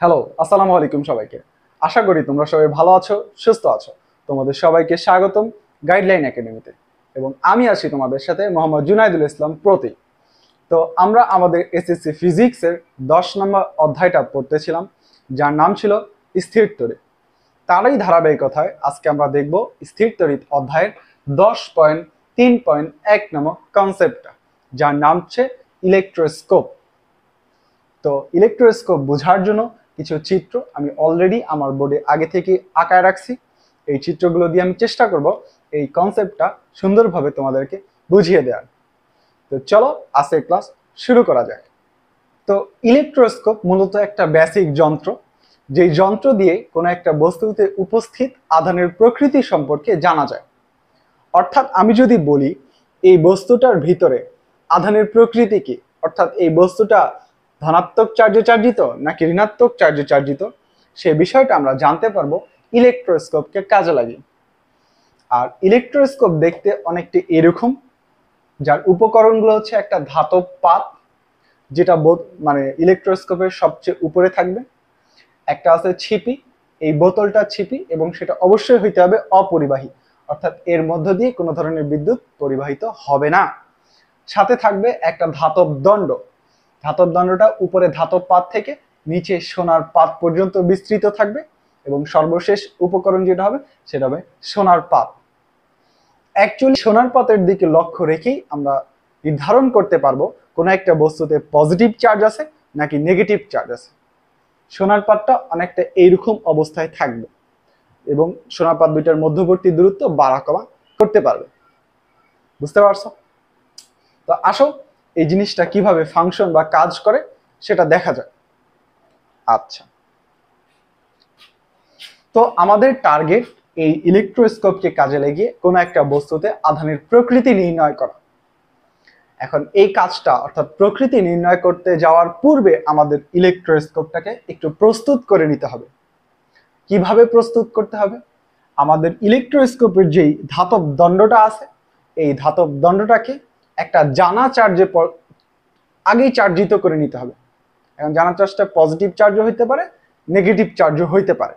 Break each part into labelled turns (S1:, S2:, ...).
S1: Hello, আসসালামু আলাইকুম সবাইকে। আশা করি তোমরা সবাই ভালো আছো, সুস্থ আছো। তোমাদের সবাইকে স্বাগতম গাইডলাইন একাডেমিতে। এবং আমি আছি তোমাদের সাথে মোহাম্মদ জুনাইদুল ইসলাম প্রতীক। তো আমরা আমাদের এসএসসি ফিজিক্সের 10 নম্বর অধ্যায়টা পড়তেছিলাম, যার নাম ছিল স্থির তড়িৎ। তারই ধারাবাহিকতায় আজকে আমরা দেখব স্থির তড়িৎ অধ্যায়ের 10.3.1 নম্বর কনসেপ্টটা, যার নাম হচ্ছে ইলেকট্রোস্কোপ। তো ইলেকট্রোস্কোপ বোঝার জন্য কিছু চিত্র আমি অলরেডি আমার বোর্ডে আগে থেকে আঁকায় রাখছি। এই চিত্রগুলো দিয়ে আমি চেষ্টা করব এই কনসেপ্টটা সুন্দরভাবে তোমাদেরকে বুঝিয়ে দেওয়ার। তো চলো আজকের ক্লাস শুরু করা যাক। তো ইলেকট্রোস্কোপ মূলত একটা বেসিক যন্ত্র, যেই যন্ত্র দিয়ে কোনো একটা বস্তুতে উপস্থিত আধানের প্রকৃতি সম্পর্কে জানা যায়। অর্থাৎ আমি যদি বলি এই বস্তুটার ভিতরে আধানের প্রকৃতি কি, অর্থাৎ এই বস্তুটা ধনাত্মক চার্জে চার্জিত নাকি ঋণাত্মক চার্জে চার্জিত, সে বিষয়টা আমরা জানতে পারবো ইলেকট্রোস্কোপকে কাজে লাগিয়ে। আর ইলেকট্রোস্কোপ দেখতে অনেকটা এরকম, যার উপকরণগুলো হচ্ছে একটা ধাতব পাত, যেটা মানে ইলেকট্রোস্কোপের সবচেয়ে উপরে থাকবে। একটা আছে ছিপি, এই বোতলটা ছিপি, এবং সেটা অবশ্যই হইতে হবে অপরিবাহী, অর্থাৎ এর মধ্য দিয়ে কোনো ধরনের বিদ্যুৎ পরিবাহিত হবে না। সাথে থাকবে একটা ধাতব দণ্ড। ধাতব দণ্ডটা উপরে ধাতব পাত থেকে নিচে সোনার পাত পর্যন্ত বিস্তৃত থাকবে, এবং সর্বশেষ উপকরণ যেটা হবে সেটা হবে সোনার পাত। অ্যাকচুয়ালি সোনার পাতের দিকে লক্ষ্য রেখেই আমরা নির্ধারণ করতে পারবো কোনো একটা বস্তুতে পজিটিভ চার্জ আছে নাকি নেগেটিভ চার্জ আছে। সোনার পাতটা অনেকটা এইরকম অবস্থায় থাকবে, এবং সোনার পাত দুইটার মধ্যবর্তী দূরত্ব বাড়া কমা করতে পারবে। বুঝতে পারছো? তো আসো এই জিনিসটা কিভাবে ফাংশন বা কাজ করে সেটা দেখা যায়। আচ্ছা, তো আমাদের টার্গেট এই ইলেকট্রোস্কোপকে কাজে লাগিয়ে কোনো একটা বস্তুতে আধানের প্রকৃতি নির্ণয় করা। এখন এই কাজটা অর্থাৎ প্রকৃতি নির্ণয় করতে যাওয়ার পূর্বে আমাদের ইলেকট্রোস্কোপটাকে একটু প্রস্তুত করে নিতে হবে। কিভাবে প্রস্তুত করতে হবে? আমাদের ইলেকট্রোস্কোপের যেই ধাতব দণ্ডটা আছে, এই ধাতব দণ্ডটাকে একটা জানা চার্জে আগেই চার্জিত করে নিতে হবে। এখন জানা চার্জটা পজিটিভ চার্জও হইতে পারে, নেগেটিভ চার্জও হইতে পারে।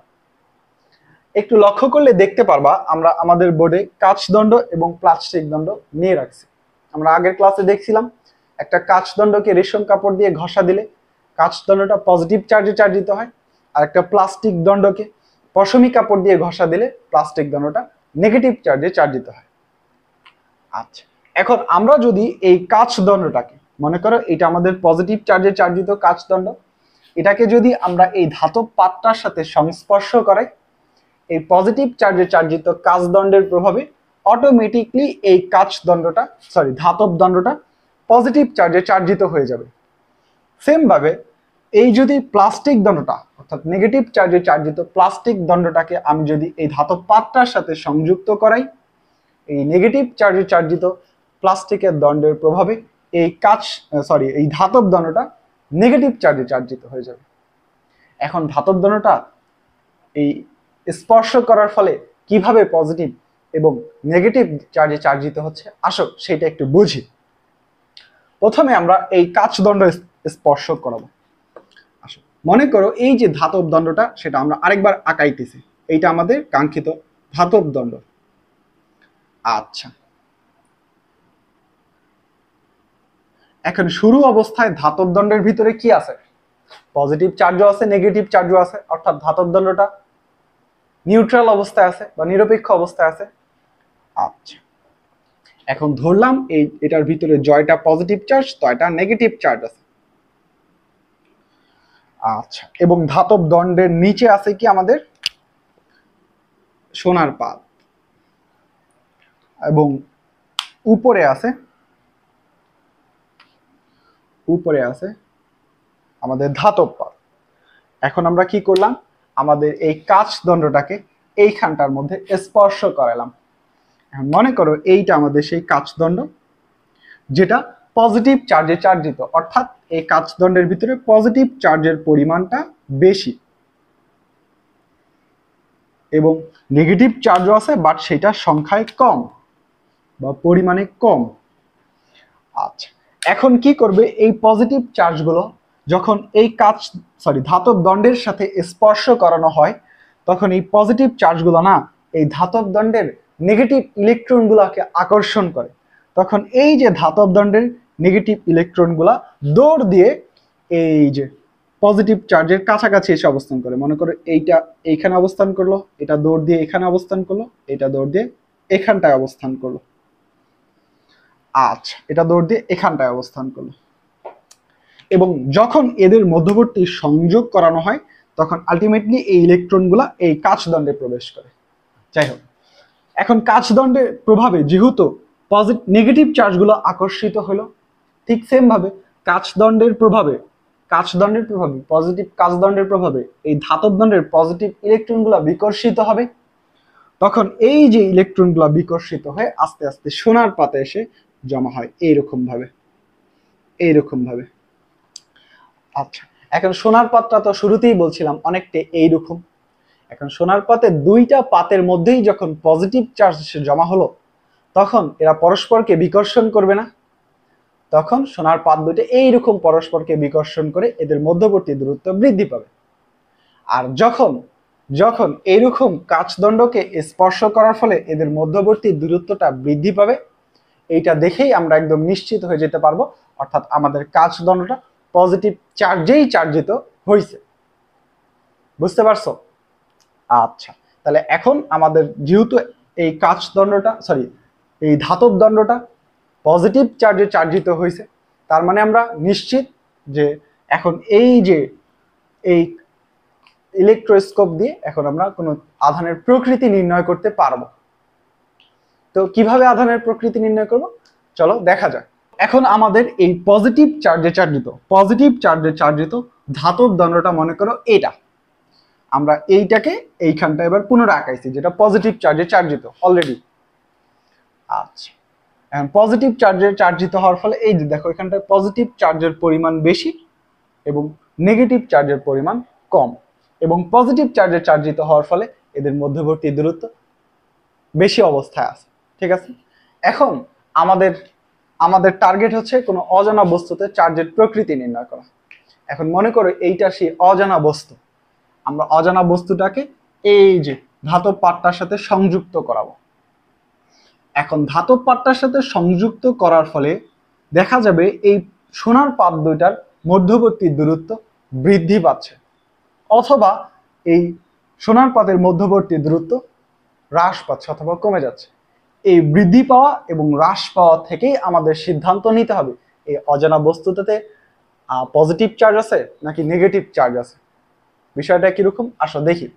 S1: একটু লক্ষ্য করলে দেখতে পারবা আমরা আমাদের বোর্ডে কাচদণ্ড এবং প্লাস্টিক দণ্ড নিয়ে রাখছি। আমরা আগের ক্লাসে দেখছিলাম একটা কাচদণ্ডকে রেশম কাপড় দিয়ে ঘষা দিলে কাচদণ্ডটা পজিটিভ চার্জে চার্জিত হয়, আর একটা প্লাস্টিক দণ্ডকে পশমি কাপড় দিয়ে ঘষা দিলে প্লাস্টিক দণ্ডটা নেগেটিভ চার্জে চার্জিত হয়। আচ্ছা, এখন আমরা যদি এই কাচদণ্ডটাকে মনে করো এটা আমাদের পজিটিভ চার্জে চার্জিত কাচদণ্ড, এটাকে যদি আমরা এই ধাতব পাতটার সাথে সংস্পর্শ করাই, এই পজিটিভ চার্জে চার্জিত কাচদণ্ডের প্রভাবে অটোমেটিকলি এই ধাতব দণ্ডটা পজিটিভ চার্জে চার্জিত হয়ে যাবে। সেম ভাবে এই যদি প্লাস্টিক দণ্ডটা অর্থাৎ নেগেটিভ চার্জে চার্জিত প্লাস্টিক দণ্ডটাকে আমি যদি এই ধাতব পাতটার সাথে সংযুক্ত করাই, এই নেগেটিভ চার্জে চার্জিত প্লাস্টিকের দণ্ডের প্রভাবে এই ধাতব দণ্ডটা নেগেটিভ চার্জে চার্জিত হয়ে যাবে। এখন ধাতব দণ্ডটা এই স্পর্শ করার ফলে কিভাবে পজিটিভ এবং নেগেটিভ চার্জে চার্জিত হচ্ছে, আসো সেটা একটু বুঝি। প্রথমে আমরা এই কাচদণ্ড স্পর্শ করাবো। আসো, মনে করো এই যে ধাতব দণ্ডটা সেটা আমরা আরেকবার আঁকাইতেছি, এইটা আমাদের কাঙ্ক্ষিত ধাতব দণ্ড। আচ্ছা, এখন শুরু অবস্থায় ধাতব দণ্ডের ভিতরে কি আছে? পজিটিভ চার্জও আছে, নেগেটিভ চার্জও আছে, অর্থাৎ ধাতব দণ্ডটা নিউট্রাল অবস্থায় আছে বা নিরপেক্ষ অবস্থায় আছে। আচ্ছা, এখন ধরলাম এটার ভিতরে জয়টা পজিটিভ চার্জ, তো এটা নেগেটিভ চার্জ আছে। আচ্ছা, এবং ধাতব দণ্ডের নিচে আছে কি আমাদের সোনার পাত, এবং উপরে আছে আমাদের ধাতব পাত। এখন আমরা কি করলাম, আমাদের এই কাচদণ্ডটাকে এইখানটার মধ্যে স্পর্শ করালাম। মনে করো এইটা আমাদের সেই কাচদণ্ড, যেটা পজিটিভ চার্জে চার্জিত, অর্থাৎ এই কাচদণ্ডের ভিতরে পজিটিভ চার্জের পরিমাণটা বেশি, এবং নেগেটিভ চার্জও আছে বাট সেটা সংখ্যায় কম বা পরিমাণে কম। আচ্ছা, এখন কি করবে, এই পজিটিভ চার্জগুলো যখন এই ধাতব দণ্ডের সাথে স্পর্শ করানো হয়, তখন এই পজিটিভ চার্জগুলো না এই ধাতব দণ্ডের নেগেটিভ ইলেকট্রনগুলোকে আকর্ষণ করে। তখন এই যে ধাতব দণ্ডের নেগেটিভ ইলেকট্রনগুলা দৌড় দিয়ে এই যে পজিটিভ চার্জের কাছাকাছি এসে অবস্থান করে। মনে করো এইটা এইখানে অবস্থান করলো, এটা দৌড় দিয়ে এখানে অবস্থান করলো, এটা দৌড় দিয়ে এখানটায় অবস্থান করলো। আচ্ছা, এটা দৌড় দিয়ে এখানটায় অবস্থান করলো। এবং যখন এদের মধ্যবর্তী সংযোগ করানো হয়, তখন আলটিমেটলি এই ইলেকট্রনগুলা এই কাচদণ্ডে প্রবেশ করে। যাই হোক, এখন কাচদণ্ডের প্রভাবে যেহেতু নেগেটিভ চার্জগুলো আকর্ষিত হলো, ঠিক সেম ভাবে কাচদণ্ডের প্রভাবে কাচদণ্ডের প্রভাবে এই ধাতব দণ্ডের পজিটিভ ইলেকট্রনগুলো বিকর্ষিত হবে। তখন এই যে ইলেকট্রনগুলো বিকর্ষিত হয়ে আস্তে আস্তে সোনার পাতে এসে জমা হয় এইরকম ভাবে। আচ্ছা, এখন সোনার পাতটা তো শুরুতেই বলছিলাম অনেকটা এইরকম। এখন সোনার পাতে দুইটা পাতের মধ্যেই যখন পজিটিভ চার্জ এসে জমা হলো, তখন এরা পরস্পরকে বিকর্ষণ করবে না। তখন সোনার পাত দুটো এইরকম পরস্পরকে বিকর্ষণ করে এদের মধ্যবর্তী দূরত্ব বৃদ্ধি পাবে। আর যখন এইরকম কাচদণ্ডকে স্পর্শ করার ফলে এদের মধ্যবর্তী দূরত্বটা বৃদ্ধি পাবে, এইটা দেখেই আমরা একদম নিশ্চিত হয়ে যেতে পারবো অর্থাৎ আমাদের কাচদণ্ডটা পজিটিভ চার্জেই চার্জিত হয়েছে। বুঝতে পারছো? আচ্ছা, তাহলে এখন আমাদের যেহেতু এই এই ধাতব দণ্ডটা পজিটিভ চার্জে চার্জিত হয়েছে, তার মানে আমরা নিশ্চিত যে এখন এই ইলেকট্রোস্কোপ দিয়ে এখন আমরা কোনো আধানের প্রকৃতি নির্ণয় করতে পারবো। তো কিভাবে আধানের প্রকৃতি নির্ণয় করব, চলো দেখা যাক। এখন আমাদের এই পজিটিভ চার্জে চার্জিত ধাতব দণ্ডটা মনে করো এটা, আমরা এইটাকে এইখানটা এবার পুনরায় আঁকাইছি, যেটা পজিটিভ চার্জে চার্জিত অলরেডি। আচ্ছা, এখন পজিটিভ চার্জে চার্জিত হওয়ার ফলে এই যে দেখো এখানটায় পজিটিভ চার্জের পরিমাণ বেশি এবং নেগেটিভ চার্জের পরিমাণ কম, এবং পজিটিভ চার্জে চার্জিত হওয়ার ফলে এদের মধ্যবর্তী দূরত্ব বেশি অবস্থায় আছে। ঠিক আছে, এখন আমাদের টার্গেট হচ্ছে কোনো অজানা বস্তুতে চার্জের প্রকৃতি নির্ণয় করা। এখন মনে করো এইটা সেই অজানা বস্তু, আমরা অজানা বস্তুটাকে এই যে ধাতব পাতটার সাথে সংযুক্ত করাবো। এখন ধাতব পাতটার সাথে সংযুক্ত করার ফলে দেখা যাবে এই সোনার পাত দুইটার মধ্যবর্তী দূরত্ব বৃদ্ধি পাচ্ছে, অথবা এই সোনার পাতের মধ্যবর্তী দূরত্ব হ্রাস পাচ্ছে অথবা কমে যাচ্ছে। এই বৃদ্ধি পাওয়া এবং হ্রাস পাওয়া থেকেই আমাদের সিদ্ধান্ত নিতে হবে এই অজানা বস্তুটাতে পজিটিভ চার্জ আছে নাকি নেগেটিভ চার্জ আছে। বিষয়টা কিরকম আসো দেখি।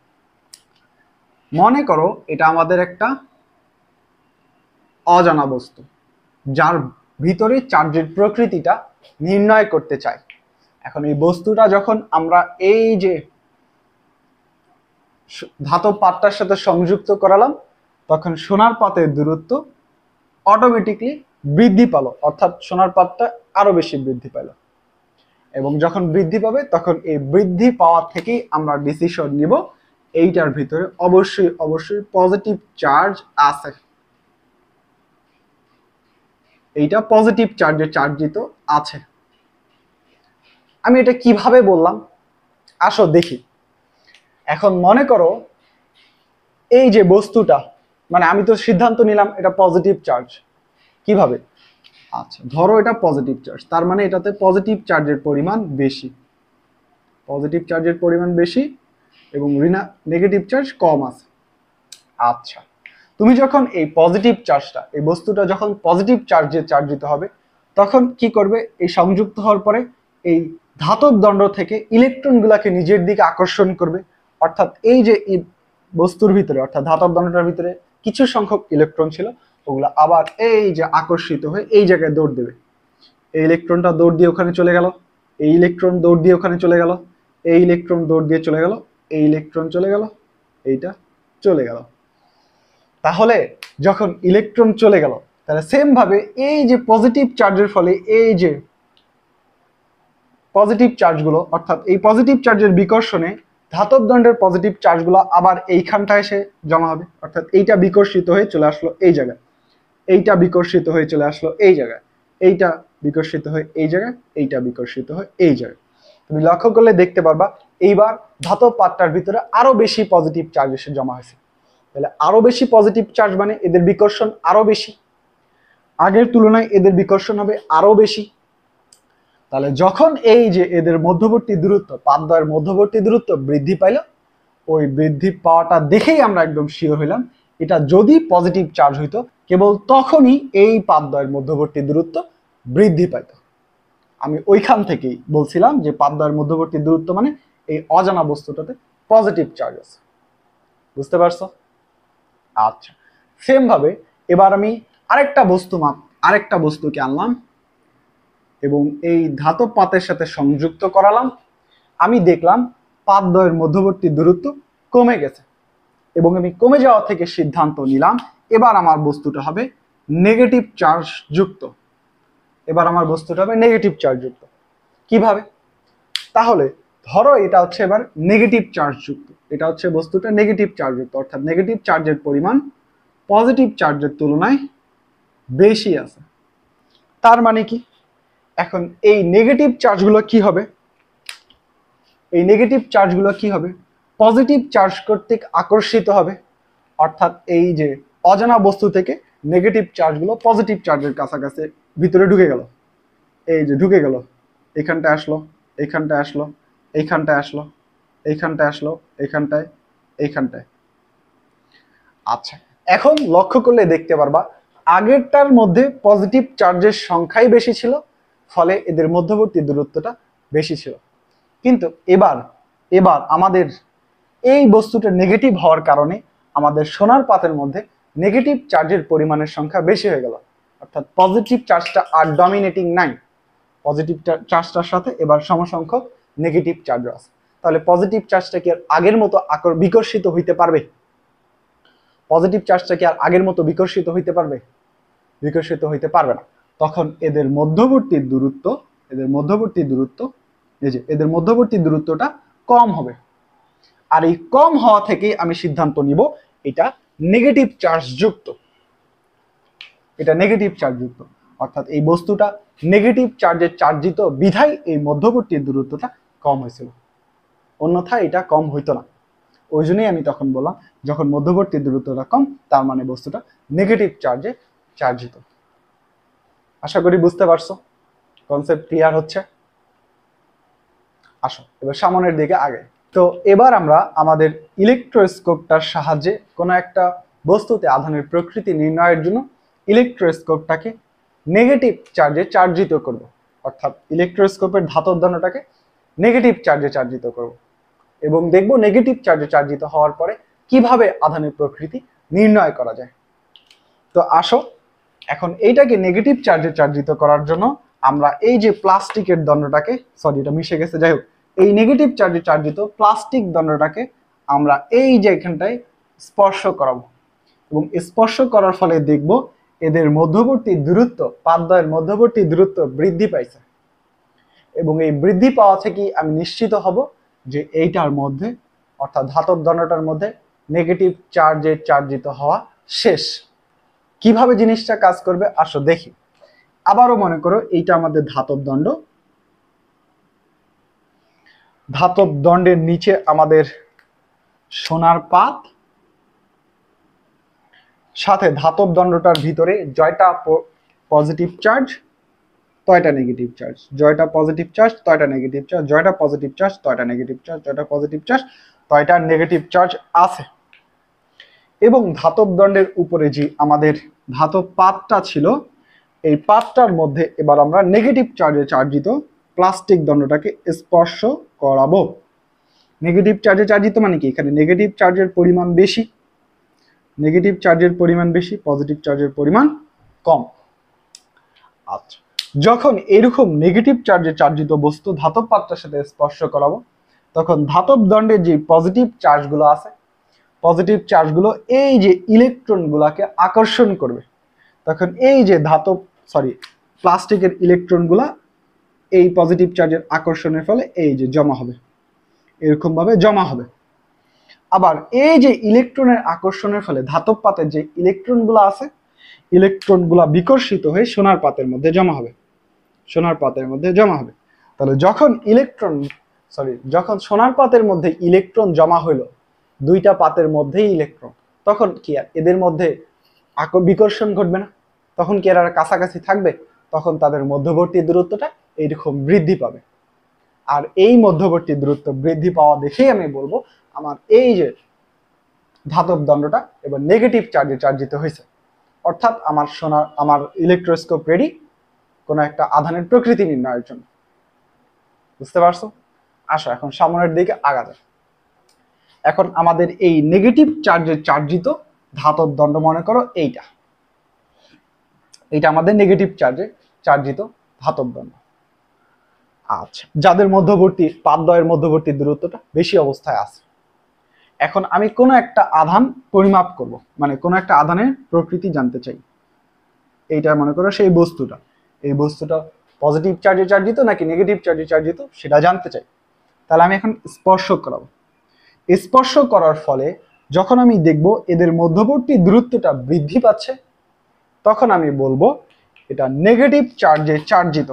S1: মনে করো এটা আমাদের একটা অজানা বস্তু, যার ভিতরে চার্জের প্রকৃতিটা নির্ণয় করতে চাই। এখন এই বস্তুটা যখন আমরা এই যে ধাতব পাতটার সাথে সংযুক্ত করালাম, তখন সোনার পাতের দূরত্ব অটোমেটিকলি বৃদ্ধি পেল, অর্থাৎ সোনার পাতটা আরো বেশি বৃদ্ধি পেল। এবং যখন বৃদ্ধি পাবে তখন এই বৃদ্ধি পাওয়া থেকেই আমরা ডিসিশন নিব এইটার ভিতরে অবশ্যই পজিটিভ চার্জ আছে, এইটা পজিটিভ চার্জে চার্জিত আছে। আমি এটা কিভাবে বললাম আসো দেখি। এখন মনে করো এই যে বস্তুটা, মানে আমি তো সিদ্ধান্ত নিলাম এটা পজিটিভ চার্জ। কিভাবে? আচ্ছা, ধরো এটা পজিটিভ চার্জ, তার মানে এটাতে পজিটিভ চার্জের পরিমাণ বেশি এবং নেগেটিভ চার্জ কম আছে। আচ্ছা, তুমি যখন এই পজিটিভ চার্জটা, এই বস্তুটা যখন পজিটিভ চার্জে চার্জিত হবে, তখন কি করবে? এই সংযুক্ত হওয়ার পরে এই ধাতব দণ্ড থেকে ইলেকট্রনগুলোকে নিজের দিকে আকর্ষণ করবে, অর্থাৎ এই যে বস্তুর ভিতরে অর্থাৎ ধাতব দণ্ডটার ভিতরে কিছু সংখ্যক ইলেকট্রন ছিল, ওগুলো আবার এই যে আকর্ষিত হয়ে এই জায়গায় দৌড় দেবে। এই ইলেকট্রনটা দৌড় দিয়ে ওখানে চলে গেল, এই ইলেকট্রন দৌড় দিয়ে ওখানে চলে গেল, এই ইলেকট্রন দৌড় দিয়ে চলে গেল, এই ইলেকট্রন চলে গেল, এইটা চলে গেল। তাহলে যখন ইলেকট্রন চলে গেল, তাহলে সেম ভাবে এই যে পজিটিভ চার্জের ফলে এই যে পজিটিভ চার্জগুলো, অর্থাৎ এই পজিটিভ চার্জের বিকর্ষণে ধাতব দণ্ডের পজিটিভ চার্জগুলো আবার এইখানটা এসে জমা হবে, অর্থাৎ এইটা বিকর্ষিত হয়ে চলে আসলো এই জায়গায়, এইটা বিকর্ষিত হয়ে চলে আসলো এই জায়গায়, এইটা বিকর্ষিত হয়ে এই জায়গায়, এইটা বিকর্ষিত হয়ে এই জায়গায়। তো তুমি লক্ষ্য করলে দেখতে পারবা এইবার ধাতব পাতটার ভিতরে আরো বেশি পজিটিভ চার্জ এসে জমা হয়েছে। তাহলে আরো বেশি পজিটিভ চার্জ মানে এদের বিকর্ষণ আরো বেশি, আগের তুলনায় এদের বিকর্ষণ হবে আরো বেশি। তাহলে যখন এই যে এদের মধ্যবর্তী দূরত্ব, পাতদ্বয়ের মধ্যবর্তী দূরত্ব বৃদ্ধি পাইল, ওই বৃদ্ধি পাওয়াটা দেখেই আমরা একদম শিওর হইলাম এটা যদি পজিটিভ চার্জ হইতো কেবল তখনই এই পাতদ্বয়ের মধ্যবর্তী দূরত্ব বৃদ্ধি পাইত। আমি ওইখান থেকেই বলছিলাম যে পাতদ্বয়ের মধ্যবর্তী দূরত্ব মানে এই অজানা বস্তুটাতে পজিটিভ চার্জ আছে। বুঝতে পারছো? আচ্ছা, সেম ভাবে এবার আমি আরেকটা বস্তুকে আনলাম এবং এই ধাতব পাতের সাথে সংযুক্ত করালাম। আমি দেখলাম পাতদ্বয়ের মধ্যবর্তী দূরত্ব কমে গেছে এবং আমি কমে যাওয়া থেকে সিদ্ধান্ত নিলাম এবার আমার বস্তুটা হবে নেগেটিভ চার্জ যুক্ত। কিভাবে? তাহলে ধরো এটা হচ্ছে এবার নেগেটিভ চার্জ যুক্ত, এটা হচ্ছে বস্তুটা নেগেটিভ চার্জ যুক্ত, অর্থাৎ নেগেটিভ চার্জের পরিমাণ পজিটিভ চার্জের তুলনায় বেশি আছে। তার মানে কি? এখন এই নেগেটিভ চার্জগুলো কি হবে? পজিটিভ চার্জ কর্তৃক আকর্ষিত হবে, অর্থাৎ এই যে অজানা বস্তু থেকে নেগেটিভ চার্জগুলো পজিটিভ চার্জের কাছাকাছি ভিতরে ঢুকে গেল। এই যে ঢুকে গেল, এইখানটায় আসলো, এইখানটায় আসলো, এইখানটায় আসলো, এইখানটায় আসলো, এইখানটায়। আচ্ছা, এখন লক্ষ্য করলে দেখতে পারবা আগেরটার মধ্যে পজিটিভ চার্জের সংখ্যাই বেশি ছিল, ফলে এদের মধ্যবর্তী দূরত্বটা বেশি ছিল। কিন্তু এবার আমাদের এই বস্তুটা নেগেটিভ হওয়ার কারণে আমাদের সোনার পাতের মধ্যে নেগেটিভ চার্জের পরিমাণের সংখ্যা বেশি হয়ে গেল, অর্থাৎ পজিটিভ চার্জটা আর ডমিনেটিং নাই। পজিটিভ চার্জটার সাথে এবার সমসংখ্যক নেগেটিভ চার্জ আছে। তাহলে পজিটিভ চার্জটা কি আর আগের মতো বিকর্ষিত হইতে পারবে? বিকর্ষিত হইতে পারবে না। তখন এদের মধ্যবর্তী দূরত্বটা কম হবে। আর এই কম হওয়া থেকে আমি সিদ্ধান্ত নিব এটা নেগেটিভ চার্জ যুক্ত। অর্থাৎ এই বস্তুটা নেগেটিভ চার্জে চার্জিত বিধায় এই মধ্যবর্তী দূরত্বটা কম হয়েছিল, অন্যথায় এটা কম হইতো না। ওই জন্যই আমি তখন বললাম যখন মধ্যবর্তী দূরত্বটা কম তার মানে বস্তুটা নেগেটিভ চার্জে চার্জিত। আশা করি বুঝতে পারছো, কনসেপ্ট ক্লিয়ার হচ্ছে। আসো এবার সামনের দিকে আগে। তো এবার আমরা আমাদের ইলেকট্রোস্কোপটার সাহায্যে কোনো একটা বস্তুতে আধানের প্রকৃতি নির্ণয়ের জন্য ইলেকট্রোস্কোপটাকে নেগেটিভ চার্জে চার্জিত করব, অর্থাৎ ইলেকট্রোস্কোপের ধাতব দণ্ডটাকে নেগেটিভ চার্জে চার্জিত করব এবং দেখব নেগেটিভ চার্জে চার্জিত হওয়ার পরে কিভাবে আধানের প্রকৃতি নির্ণয় করা যায়। তো আসো এখন এইটাকে নেগেটিভ চার্জে চার্জিত করার জন্য আমরা এই যে প্লাস্টিকের দণ্ডটাকে, এটা মিশে গেছে, যাই হোক, এই নেগেটিভ চার্জে চার্জিত প্লাস্টিক দণ্ডটাকে আমরা এই যে এখানটায় স্পর্শ করাবো এবং স্পর্শ করার ফলে দেখব এদের মধ্যবর্তী দূরত্ব, পাতদ্বয়ের মধ্যবর্তী দূরত্ব বৃদ্ধি পাইছে এবং এই বৃদ্ধি পাওয়া থেকেই আমি নিশ্চিত হব যে এইটার মধ্যে, অর্থাৎ ধাতব দণ্ডটার মধ্যে নেগেটিভ চার্জে চার্জিত হওয়া শেষ। কিভাবে জিনিসটা কাজ করবে আসো দেখি। আবারও মনে করো এইটা আমাদের ধাতব দণ্ড, ধাতব দণ্ডের নিচে আমাদের সোনার পাত, সাথে ধাতব দণ্ডটার ভিতরে জয়টা পজিটিভ চার্জ, তয়টা নেগেটিভ চার্জ, জয়টা পজিটিভ চার্জ, তয়টা নেগেটিভ চার্জ, জয়টা পজিটিভ চার্জ, তয়টা নেগেটিভ চার্জ, জয়টা পজিটিভ চার্জ, তয়টা নেগেটিভ চার্জ আছে। এবং ধাতব দণ্ডের উপরে যে আমাদের ধাতব পাতটা ছিল, এই পাতটার মধ্যে এবার আমরা নেগেটিভ চার্জে চার্জিত প্লাস্টিক দণ্ডটাকে স্পর্শ করাবো। নেগেটিভ চার্জে চার্জিত মানে কি? এখানে নেগেটিভ চার্জের পরিমাণ বেশি, পজিটিভ চার্জের পরিমাণ কম। আচ্ছা, যখন এরকম নেগেটিভ চার্জে চার্জিত বস্তু ধাতব পাতটার সাথে স্পর্শ করাবো তখন ধাতব দণ্ডের যে পজিটিভ চার্জগুলো আছে, পজিটিভ চার্জগুলো এই যে ইলেকট্রনগুলোকে আকর্ষণ করবে। তখন এই যে প্লাস্টিকের ইলেকট্রনগুলা এই পজিটিভ চার্জের আকর্ষণের ফলে এই যে জমা হবে, এরকম ভাবে জমা হবে। আবার এই যে ইলেকট্রনের আকর্ষণের ফলে ধাতব পাতের যে ইলেকট্রনগুলো আছে, ইলেকট্রনগুলা বিকর্ষিত হয়ে সোনার পাতের মধ্যে জমা হবে। তাহলে যখন ইলেকট্রন যখন সোনার পাতের মধ্যে ইলেকট্রন জমা হইলো, দুইটা পাতের মধ্যেই ইলেকট্রন, তখন কি আর এদের মধ্যে বিকর্ষণ ঘটবে না? তখন কি এরা কাছাকাছি থাকবে? তখন তাদের মধ্যবর্তী দূরত্বটা এইরকম বৃদ্ধি পাবে। আর এই মধ্যবর্তী দূরত্ব বৃদ্ধি পাওয়া দেখেই আমি বলবো আমার এই যে ধাতব দণ্ডটা এবার নেগেটিভ চার্জে চার্জিত হয়েছে, অর্থাৎ আমার ইলেকট্রোস্কোপ রেডি কোনো একটা আধানের প্রকৃতি নির্ণয়ের জন্য। বুঝতে পারছো? আসো এখন সামনের দিকে আগা যায়। এখন আমাদের এই নেগেটিভ চার্জে চার্জিত ধাতব দণ্ড মনে করো এইটা আমাদের নেগেটিভ চার্জে চার্জিত ধাতব দণ্ড। আচ্ছা, যাদের মধ্যবর্তী পাতদ্বয়ের মধ্যবর্তী দূরত্বটা বেশি অবস্থায় আছে। এখন আমি কোনো একটা আধান পরিমাপ করব, মানে কোনো একটা আধানের প্রকৃতি জানতে চাই। এইটা মনে করো সেই বস্তুটা, এই বস্তুটা পজিটিভ চার্জে চার্জিত নাকি নেগেটিভ চার্জে চার্জিত সেটা জানতে চাই। তাহলে আমি এখন স্পর্শ করাবো। স্পর্শ করার ফলে যখন আমি দেখব এদের মধ্যবর্তী দূরত্বটা বৃদ্ধি পাচ্ছে, তখন আমি বলবো এটা নেগেটিভ চার্জে চার্জিত।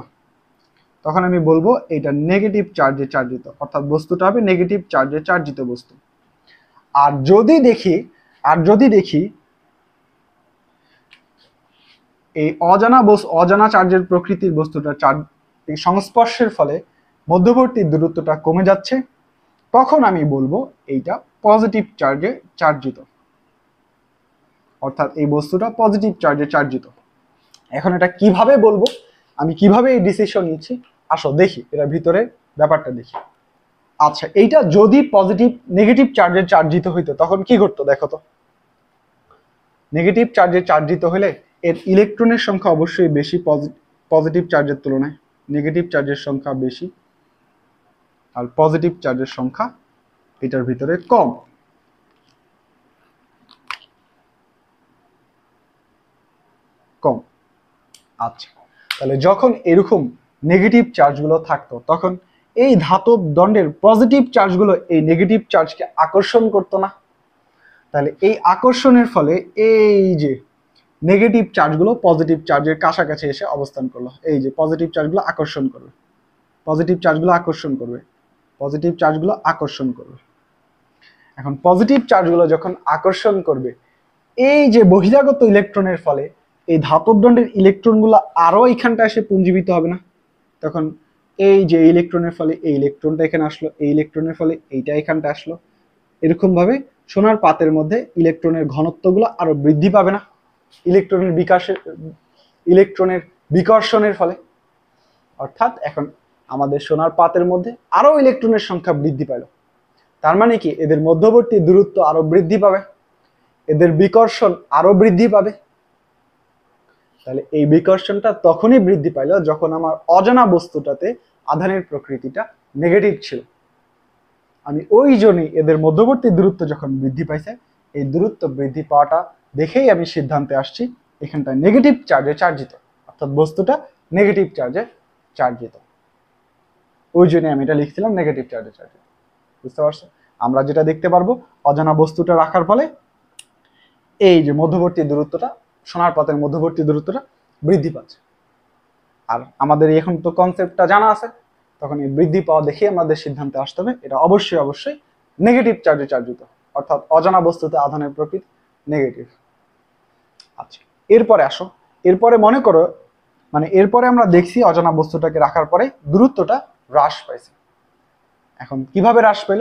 S1: তখন আমি বলবো এটা নেগেটিভ চার্জে চার্জিত, অর্থাৎ বস্তুটা হবে নেগেটিভ চার্জে চার্জিত বস্তু। আর যদি দেখি এই অজানা চার্জের প্রকৃতির বস্তুটা সংস্পর্শের ফলে মধ্যবর্তী দূরত্বটা কমে যাচ্ছে, তখন আমি বলবো এইটা পজিটিভ চার্জে চার্জিত, অর্থাৎ এই বস্তুটা পজিটিভ চার্জে চার্জিত। এখন এটা কিভাবে বলবো, আমি কিভাবে এই ডিসিশন নিচ্ছি, আসো দেখি এর ভিতরে ব্যাপারটা দেখি। আচ্ছা, এইটা যদি নেগেটিভ চার্জে চার্জিত হইতো তখন কি ঘটতো দেখো তো। নেগেটিভ চার্জে চার্জিত হলে এর ইলেকট্রনের সংখ্যা অবশ্যই বেশি পজিটিভ চার্জের তুলনায়, নেগেটিভ চার্জের সংখ্যা বেশি আর পজিটিভ চার্জের সংখ্যা এটার ভিতরে কম। আচ্ছা, তাহলে যখন এরকম নেগেটিভ চার্জগুলো থাকতো তখন এই ধাতব দণ্ডের পজিটিভ চার্জগুলো এই নেগেটিভ চার্জকে আকর্ষণ করতো না। তাহলে এই আকর্ষণের ফলে এই যে নেগেটিভ চার্জগুলো পজিটিভ চার্জের কাছাকাছি এসে অবস্থান করলো। এই যে পজিটিভ চার্জগুলো আকর্ষণ করবে, পজিটিভ চার্জগুলো আকর্ষণ করবে, পজিটিভ চার্জগুলো আকর্ষণ করবে। এখন পজিটিভ চার্জগুলো যখন আকর্ষণ করবে, এই যে বহিরাগত ইলেকট্রনের ফলে এই ধাতব দণ্ডের ইলেকট্রনগুলো আরো এখানটা এসে পুঞ্জীবিত হবে না। তখন এই যে ইলেকট্রনের ফলে এই ইলেকট্রনটা এখানে আসলো, এই ইলেকট্রনের ফলে এইটা এখানটা আসলো, এরকম ভাবে সোনার পাতের মধ্যে ইলেকট্রনের ঘনত্বগুলো আরো বৃদ্ধি পাবে না ইলেকট্রনের বিকর্ষণের ফলে। অর্থাৎ এখন আমাদের সোনার পাতের মধ্যে আরো ইলেকট্রনের সংখ্যা বৃদ্ধি পেল। তার মানে কি এদের মধ্যবর্তী দূরত্ব আরো বৃদ্ধি পাবে, এদের বিকর্ষণ আরো বৃদ্ধি পাবে। তাহলে এই বিকর্ষণটা তখনই বৃদ্ধি পাইল যখন আমার অজানা বস্তুটাতে আধানের প্রকৃতিটা নেগেটিভ ছিল। আমি ওই জন্যই এদের মধ্যবর্তী দূরত্ব যখন বৃদ্ধি পাইছে, এই দূরত্ব বৃদ্ধি পাওয়াটা দেখেই আমি সিদ্ধান্তে আসছি এখানটা নেগেটিভ চার্জে চার্জিত, অর্থাৎ বস্তুটা নেগেটিভ চার্জে চার্জিত। ওই জন্য আমি এটা লিখছিলাম নেগেটিভ চার্জে চার্জিত। বুঝতে পারছো? আমরা যেটা দেখতে পারবো অজানা বস্তুটা রাখার ফলে এই যে মধ্যবর্তী দূরত্বটা, সোনার পাতের মধ্যবর্তী দূরত্বটা বৃদ্ধি পাচ্ছে। আর আমাদের এখন তো কনসেপ্টটা জানা আছে, তখন এই বৃদ্ধি পাওয়া দেখে আমাদের সিদ্ধান্তে আসতে হবে এটা অবশ্যই নেগেটিভ চার্জে চার্জিত, অর্থাৎ অজানা বস্তুতে আধানের প্রকৃতি নেগেটিভ। আচ্ছা, এরপরে আসো, এরপরে মনে করো এরপরে আমরা দেখছি অজানা বস্তুটাকে রাখার পরে দূরত্বটা হ্রাস পাইছে। এখন কিভাবে হ্রাস পেল?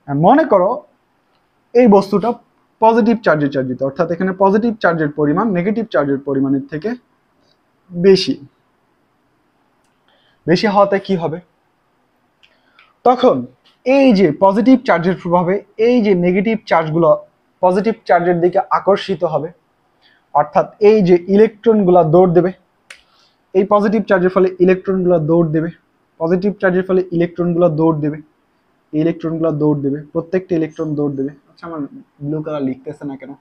S1: মনে করো এই বস্তুটা পজিটিভ চার্জে চার্জিত, অর্থাৎ এখানে পজিটিভ চার্জের পরিমাণ নেগেটিভ চার্জের পরিমাণের থেকে বেশি হওয়াতে কি হবে? তখন এই যে পজিটিভ চার্জের প্রভাবে এই যে নেগেটিভ চার্জগুলো পজিটিভ চার্জের দিকে আকর্ষিত হবে, অর্থাৎ এই যে ইলেকট্রনগুলো দৌড় দেবে, এই পজিটিভ চার্জের ফলে ইলেকট্রনগুলো দৌড় দেবে, পজিটিভ চার্জের ফলে ইলেকট্রনগুলো দৌড় দেবে, ইলেকট্রনগুলো দৌড় দেবে, প্রত্যেকটা ইলেকট্রন দৌড় দেবে। আচ্ছা, আমার ব্লু কালার লিখতেছে না কেন?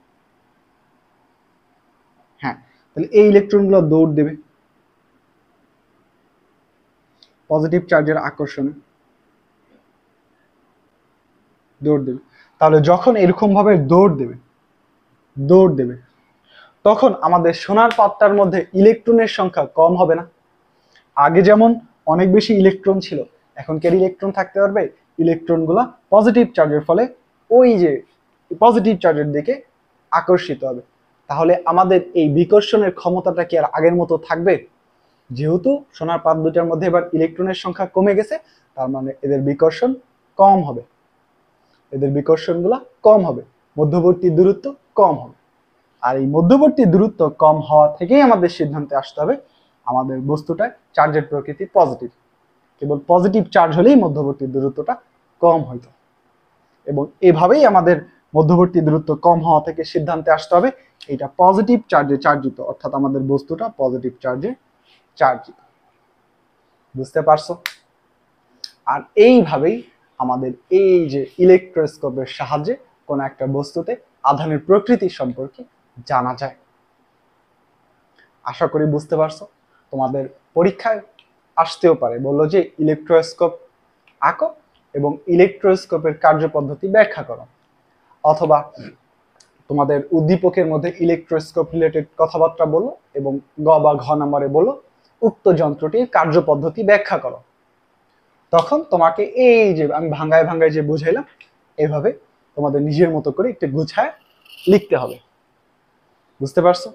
S1: হ্যাঁ, তাহলে এই ইলেকট্রনগুলো দৌড় দেবে পজিটিভ চার্জের আকর্ষণে, দৌড় দেবে। তাহলে যখন এরকম ভাবে দৌড় দেবে তখন আমাদের সোনার পাতটার মধ্যে ইলেকট্রনের সংখ্যা কম হবে না? আগে যেমন অনেক বেশি ইলেকট্রন ছিল, এখন কি ইলেকট্রন থাকতে পারবে? ইলেকট্রনগুলা পজিটিভ চার্জের ফলে ওই যে পজিটিভ চার্জের দিকে আকর্ষিত হবে। তাহলে আমাদের এই বিকর্ষণের ক্ষমতাটা কি আর আগের মতো থাকবে? যেহেতু সোনার পাত দুটার মধ্যে এবার ইলেকট্রনের সংখ্যা কমে গেছে, তার মানে এদের বিকর্ষণ কম হবে, এদের বিকর্ষণগুলা কম হবে, মধ্যবর্তী দূরত্ব কম হবে। আর এই মধ্যবর্তী দূরত্ব কম হওয়া থেকেই আমাদের সিদ্ধান্তে আসতে হবে আমাদের বস্তুটার চার্জের প্রকৃতি পজিটিভ। কেবল পজিটিভ চার্জ হলেই মধ্যবর্তী দূরত্বটা কম হইত, এবং এভাবেই আমাদের মধ্যবর্তী দূরত্ব কম হওয়া থেকে সিদ্ধান্তে আসতে হবে এটা পজিটিভ চার্জে চার্জিত, অর্থাৎ আমাদের বস্তুটা পজিটিভ চার্জে চার্জিত। বুঝতে পারছো? আর এইভাবেই আমাদের এই যে ইলেকট্রোস্কোপের সাহায্যে কোনো একটা বস্তুতে আধানের প্রকৃতি সম্পর্কে জানা যায়। আশা করি বুঝতে পারছো। তোমাদের পরীক্ষায় আসতেও পারে, বললো যে ইলেকট্রোস্কোপ আঁকো এবং ইলেকট্রোস্কোপের কার্যপদ্ধতি ব্যাখ্যা করো, অথবা তোমাদের উদ্দীপকের মধ্যে ইলেকট্রোস্কোপ রিলেটেড কথাবার্তা বলো এবং গ বা ঘ নম্বরে বলো উক্ত যন্ত্রটির কার্যপদ্ধতি ব্যাখ্যা করো। তখন তোমাকে এই যে আমি ভাঙ্গায় ভাঙ্গায় যে বুঝাইলাম এইভাবে তোমাদের নিজের মতো করে একটু গুছায় লিখতে হবে। বুঝতে পারছো?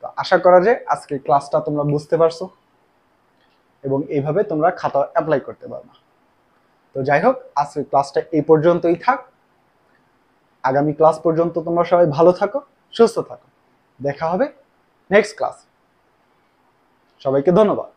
S1: তো আশা করা যায় আজকের ক্লাসটা তোমরা বুঝতে পারছো এবং এইভাবে তোমরা খাতা অ্যাপ্লাই করতে পারবে। তো যাই হোক, আজকের ক্লাসটা এই পর্যন্তই থাক। আগামী ক্লাস পর্যন্ত তোমরা সবাই ভালো থাকো, সুস্থ থাকো। দেখা হবে নেক্সট ক্লাস। সবাইকে ধন্যবাদ।